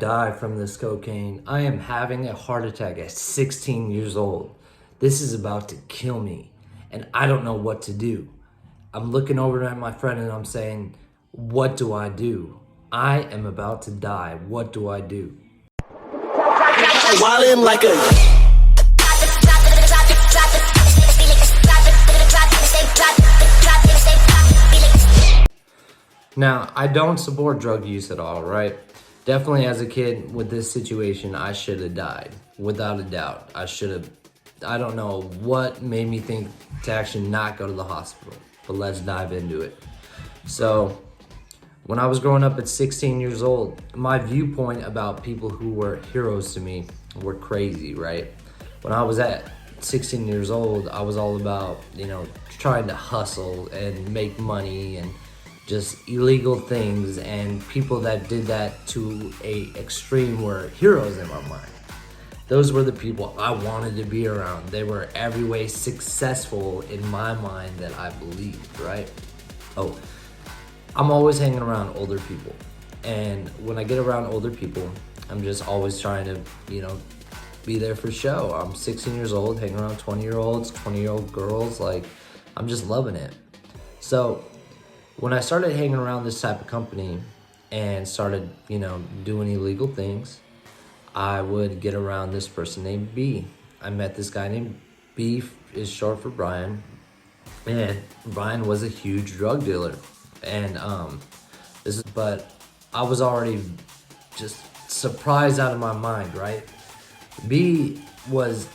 die from this cocaine. I am having a heart attack at 16 years old. This is about to kill me, and I don't know what to do. I'm looking over at my friend and I'm saying, what do I do? I am about to die. What do I do? Wildin' like a Now, I don't support drug use at all, right? Definitely as a kid with this situation, I should have died. Without a doubt. I don't know what made me think to actually not go to the hospital, but let's dive into it. So, when I was growing up at 16 years old, my viewpoint about people who were heroes to me were crazy, right? When I was at 16 years old, I was all about, trying to hustle and make money and just illegal things, and people that did that to a extreme were heroes in my mind. Those were the people I wanted to be around. They were every way successful in my mind that I believed, right? Oh, I'm always hanging around older people. And when I get around older people, I'm just always trying to, be there for show. I'm 16 years old, hanging around 20-year-olds, 20-year-old girls. Like, I'm just loving it. So when I started hanging around this type of company and started, doing illegal things, I would get around this person named B. I met this guy named B, is short for Brian. And Brian was a huge drug dealer. And but I was already just surprised out of my mind, right? B was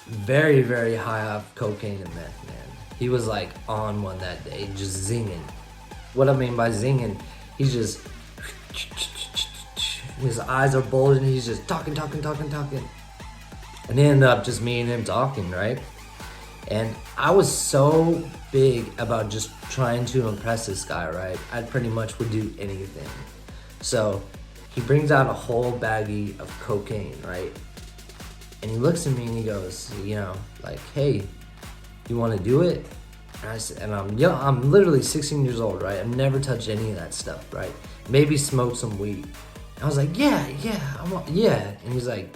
very, very high off cocaine and meth, man. He was like on one that day, just zinging. What I mean by zinging, he's just, his eyes are bulging, he's just talking. And it ended up just me and him talking, right? And I was so big about just trying to impress this guy, right? I pretty much would do anything. So he brings out a whole baggie of cocaine, right? And he looks at me and he goes, hey, you want to do it? And I'm young, I'm literally 16 years old, right? I've never touched any of that stuff, right? Maybe smoked some weed. I was like, yeah. And he's like,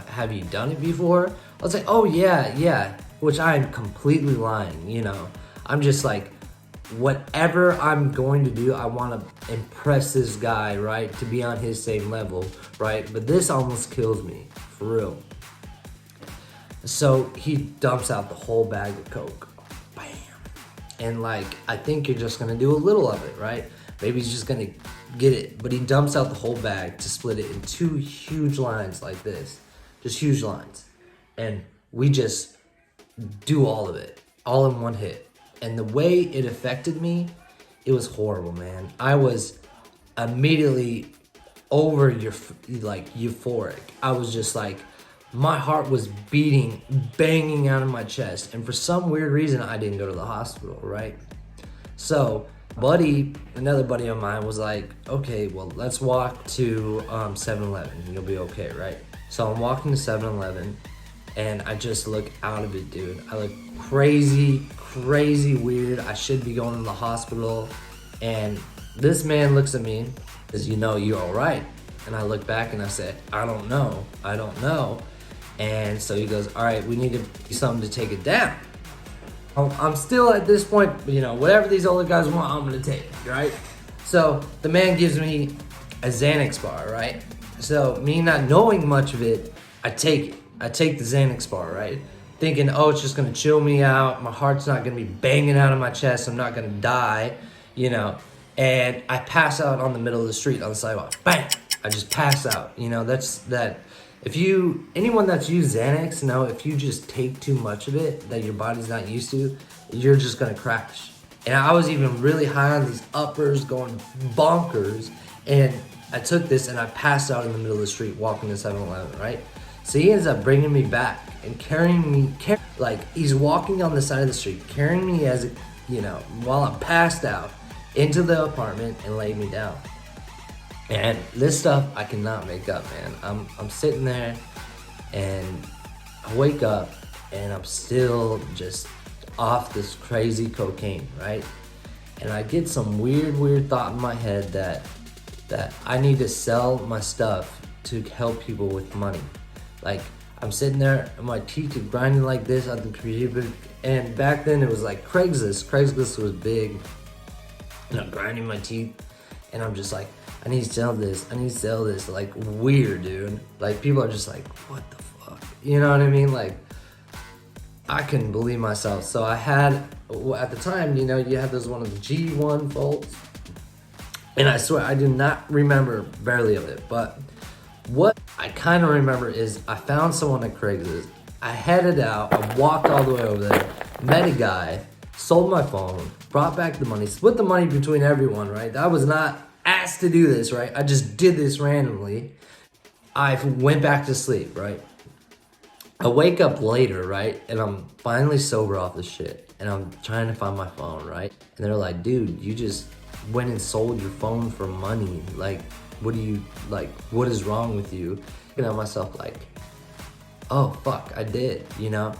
have you done it before? I was like, oh yeah. Which I'm completely lying, I'm just like, whatever I'm going to do, I want to impress this guy, right? To be on his same level, right? But this almost kills me, for real. So he dumps out the whole bag of coke. Bam. And I think you're just gonna do a little of it, right? Maybe he's just gonna get it. But he dumps out the whole bag to split it in two huge lines like this. Just huge lines. And we just do all of it, all in one hit. And the way it affected me, it was horrible, man. I was immediately euphoric. I was just like, my heart was beating, banging out of my chest. And for some weird reason, I didn't go to the hospital, right? So, another buddy of mine was like, okay, well, let's walk to 7-Eleven. You'll be okay, right? So I'm walking to 7-Eleven, and I just look out of it, dude. I look crazy weird. I should be going to the hospital. And this man looks at me and says, you all right? And I look back and I said, I don't know. And so he goes, all right, we need to do something to take it down. I'm still at this point, whatever these older guys want, I'm gonna take it, right? So the man gives me a Xanax bar, right? So me not knowing much of it, I take it. I take the Xanax bar, right? Thinking, it's just gonna chill me out. My heart's not gonna be banging out of my chest. I'm not gonna die, And I pass out on the middle of the street on the sidewalk. Bang! I just pass out. That's that. Anyone that's used Xanax, if you just take too much of it that your body's not used to, you're just gonna crash. And I was even really high on these uppers, going bonkers, and I took this and I passed out in the middle of the street walking to 7-Eleven, right? So he ends up bringing me back and carrying me, he's walking on the side of the street, carrying me while I'm passed out into the apartment and laid me down. And this stuff I cannot make up, man. I'm sitting there and I wake up and I'm still just off this crazy cocaine, right? And I get some weird thought in my head that I need to sell my stuff to help people with money. Like, I'm sitting there and my teeth are grinding like this at the computer. And back then it was like Craigslist. Craigslist was big. And I'm grinding my teeth. And I'm just like, I need to sell this. I need to sell this. Like, weird, dude. Like, people are just like, what the fuck? You know what I mean? Like, I couldn't believe myself. So I had, at the time, you know, you had those one of the G1 folds. And I swear, I do not remember barely of it. But what I kind of remember is I found someone at Craigslist. I headed out, I walked all the way over there, met a guy, sold my phone, brought back the money, split the money between everyone, right? I was not asked to do this, right? I just did this randomly. I went back to sleep, right? I wake up later, right? And I'm finally sober off the shit. And I'm trying to find my phone, right? And they're like, dude, you just went and sold your phone for money. Like, what is wrong with you? Looking at myself like, oh, fuck, I did, you know?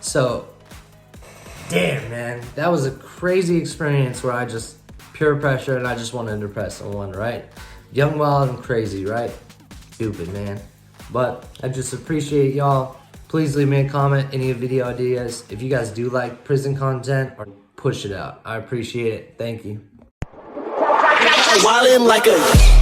So, damn, man, that was a crazy experience where I just, pure pressure, and I just wanted to impress someone, right? Young, wild, and crazy, right? Stupid, man. But I just appreciate y'all. Please leave me a comment, any video ideas. If you guys do like prison content, or push it out. I appreciate it. Thank you. Wildin' like a